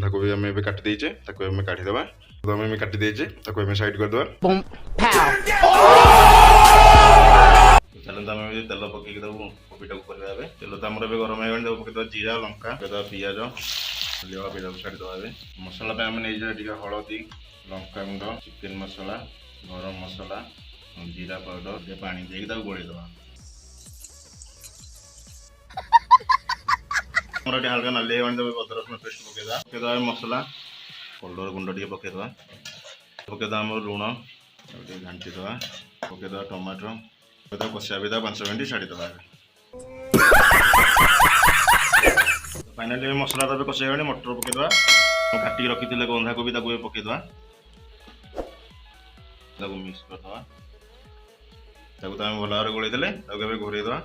बंधाकोबी आम ए काटी देचे आम काढ़ीदे तो आम काटी देचे आम साइड करदे चलते आम तेल पकईक देवु कोबीटा कर तेल तो आम गरम हो पकईद जीरा लंका पिज लिवा पिजा छाड़ीदे मसला आम नहीं हलदी लंका गुंड चिकेन मसला गरम मसला जीरा पाउडर पानी देके गोलेदे हल्का नाली अदा रसुण पेस्ट पकईदा मसला कलर गुंड टे पकईदा पकईदा लुण घाटीदे पकईदा टमाटो कषा भी 5 मिनट छाड़ीदे फाइनाली मसला तो कषाई मटर पकईदा घाटी रखी बंधाकोबी पकईदा मिक्स करदे भल भाव गोलईदे घोरईदे